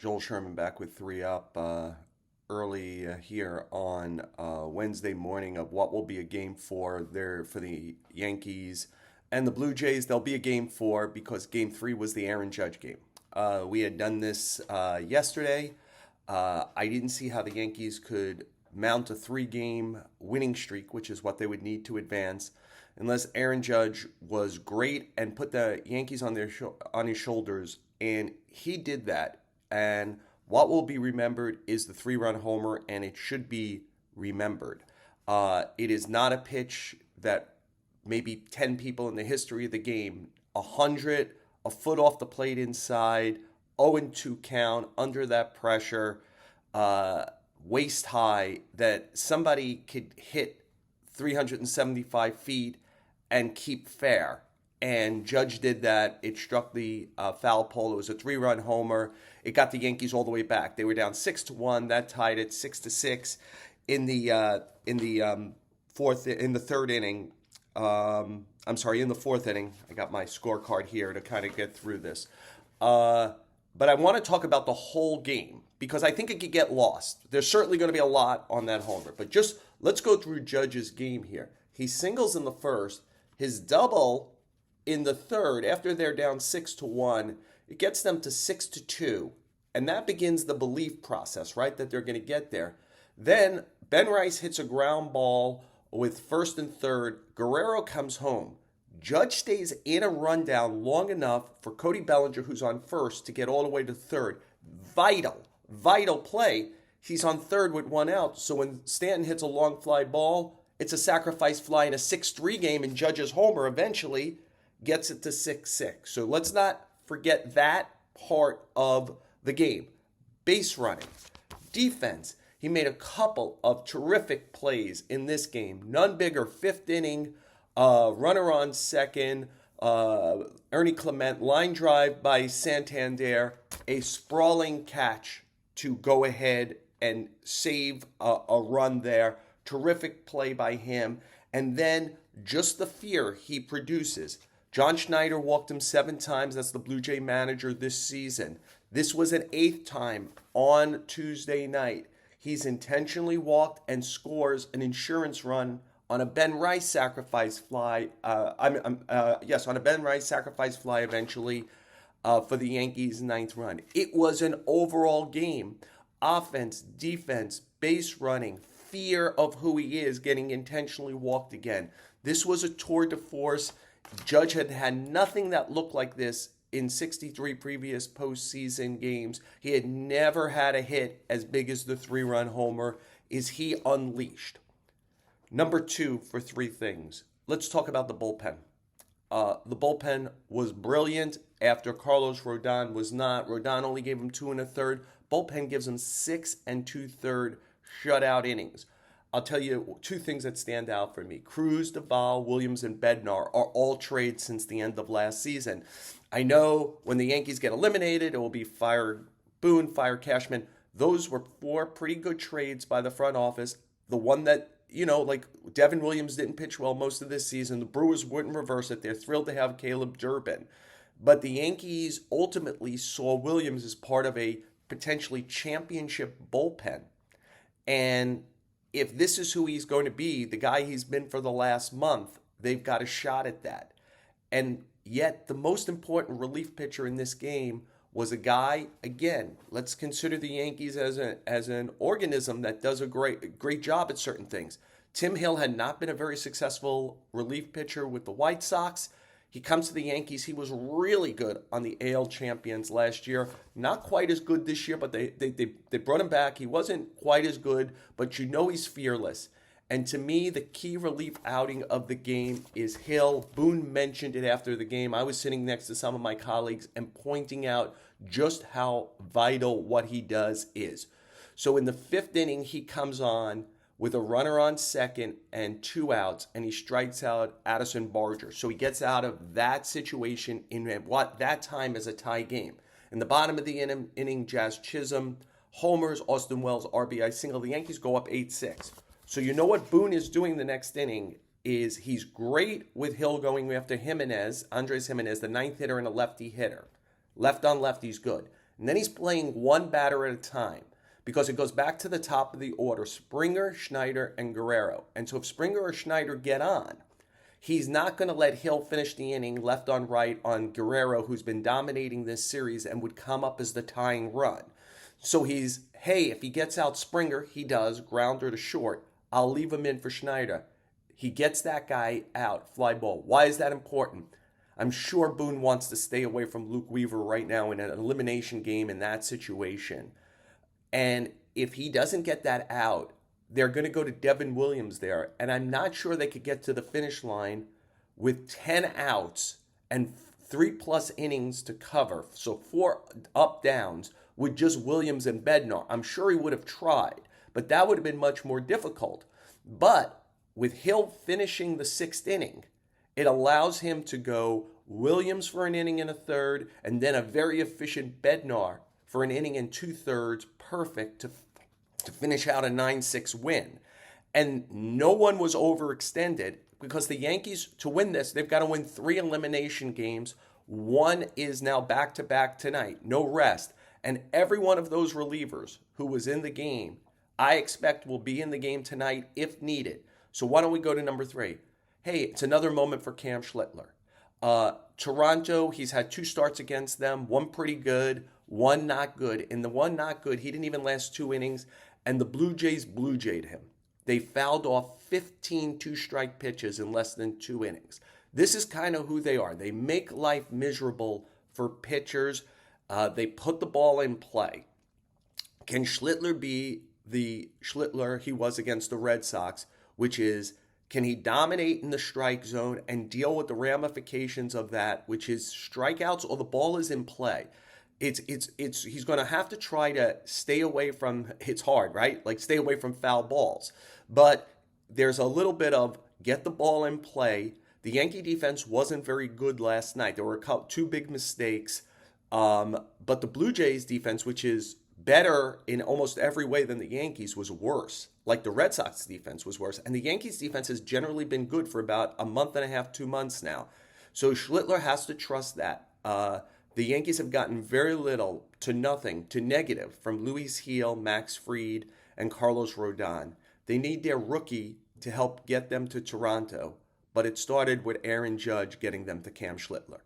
Joel Sherman back with three up early here on Wednesday morning of what will be a game four there for the Yankees and the Blue Jays. There'll be a game four because game three was the Aaron Judge game. We had done this yesterday. I didn't see how the Yankees could mount a three-game winning streak, which is what they would need to advance, unless Aaron Judge was great and put the Yankees on on his shoulders, and he did that. And what will be remembered is the three-run homer, and it should be remembered. It is not a pitch that maybe 10 people in the history of the game, 100, a foot off the plate inside, 0-2 count, under that pressure, waist high, that somebody could hit 375 feet and keep fair. And Judge did that. It struck the foul pole. It was a three-run homer. It got the Yankees all the way back. They were down 6-1. That tied it 6-6 in the third inning. In the fourth inning. I got my scorecard here to kind of get through this. But I want to talk about the whole game because I think it could get lost. There's certainly going to be a lot on that homer. But just let's go through Judge's game here. He singles in the first. His double in the third, after they're down 6-1, it gets them to 6-2. And that begins the belief process, right, that they're going to get there. Then Ben Rice hits a ground ball with first and third. Guerrero comes home. Judge stays in a rundown long enough for Cody Bellinger, who's on first, to get all the way to third. Vital play. He's on third with one out. So when Stanton hits a long fly ball, it's a sacrifice fly in a 6-3 game, and Judge's homer eventually gets it to 6-6. So let's not forget that part of the game. Base running, defense. He made a couple of terrific plays in this game. None bigger. Fifth inning, runner on second, Ernie Clement, line drive by Santander, a sprawling catch to go ahead and save a run there. Terrific play by him. And then just the fear he produces. John Schneider walked him 7 times. That's the Blue Jay manager this season. This was an 8th time on Tuesday night. He's intentionally walked and scores an insurance run on a Ben Rice sacrifice fly. On a Ben Rice sacrifice fly eventually for the Yankees' 9th run. It was an overall game. Offense, defense, base running, fear of who he is, getting intentionally walked again. This was a tour de force. Judge had had nothing that looked like this in 63 previous postseason games. He had never had a hit as big as the 3-run homer. Is he unleashed? Number 2 for 3 things. Let's talk about the bullpen. The bullpen was brilliant after Carlos Rodon was not. Rodon only gave him 2 1/3. Bullpen gives him 6 2/3 shutout innings. I'll tell you 2 things that stand out for me. Cruz, Duvall, Williams, and Bednar are all trades since the end of last season. I know when the Yankees get eliminated, it will be fire Boone, fire Cashman. Those were 4 pretty good trades by the front office. The one that, like Devin Williams didn't pitch well most of this season. The Brewers wouldn't reverse it. They're thrilled to have Caleb Durbin. But the Yankees ultimately saw Williams as part of a potentially championship bullpen. And if this is who he's going to be, the guy he's been for the last month, they've got a shot at that. And yet the most important relief pitcher in this game was a guy, again, let's consider the Yankees as an organism that does a great job at certain things. Tim Hill had not been a very successful relief pitcher with the White Sox. He comes to the Yankees. He was really good on the AL champions last year. Not quite as good this year, but they brought him back. He wasn't quite as good, but he's fearless. And to me, the key relief outing of the game is Hill. Boone mentioned it after the game. I was sitting next to some of my colleagues and pointing out just how vital what he does is. So in the 5th inning, he comes on with a runner on second and 2 outs, and he strikes out Addison Barger. So he gets out of that situation in what that time is a tie game. In the bottom of the inning, Jazz Chisholm homers, Austin Wells RBI single. The Yankees go up 8-6. So you know what Boone is doing the next inning is he's great with Hill going after Jimenez, Andres Jimenez, the 9th hitter and a lefty hitter. Left on left, he's good. And then he's playing one batter at a time because it goes back to the top of the order: Springer, Schneider, and Guerrero. And so if Springer or Schneider get on, he's not going to let Hill finish the inning left on right on Guerrero, who's been dominating this series and would come up as the tying run. So hey, if he gets out Springer, he does, grounder to short, I'll leave him in for Schneider. He gets that guy out, fly ball. Why is that important? I'm sure Boone wants to stay away from Luke Weaver right now in an elimination game in that situation. And if he doesn't get that out, they're going to go to Devin Williams there. And I'm not sure they could get to the finish line with 10 outs and 3+ innings to cover. So 4 up downs with just Williams and Bednar. I'm sure he would have tried, but that would have been much more difficult. But with Hill finishing the 6th inning, it allows him to go Williams for an inning and a third, and then a very efficient Bednar for an inning and 2/3, perfect to finish out a 9-6 win. And no one was overextended because the Yankees, to win this, they've got to win 3 elimination games. One is now back-to-back tonight, no rest. And every one of those relievers who was in the game, I expect will be in the game tonight if needed. So why don't we go to number 3? Hey, it's another moment for Cam Schlittler. Toronto, he's had 2 starts against them, one pretty good, one not good. In the one not good, he didn't even last 2 innings, and the Blue Jays Blue Jayed him. They fouled off 15 two-strike pitches in less than 2 innings. This is kind of who they are. They make life miserable for pitchers. They put the ball in play. Can Schlittler be the Schlittler he was against the Red Sox, which is, can he dominate in the strike zone and deal with the ramifications of that, which is strikeouts or the ball is in play? He's going to have to try to stay away from, it's hard, right? Like stay away from foul balls. But there's a little bit of get the ball in play. The Yankee defense wasn't very good last night. There were 2 big mistakes. But the Blue Jays defense, which is better in almost every way than the Yankees, was worse. Like the Red Sox defense was worse. And the Yankees defense has generally been good for about a month and a half, 2 months now. So Schlittler has to trust that. The Yankees have gotten very little to nothing to negative from Luis Gil, Max Fried, and Carlos Rodon. They need their rookie to help get them to Toronto. But it started with Aaron Judge getting them to Cam Schlittler.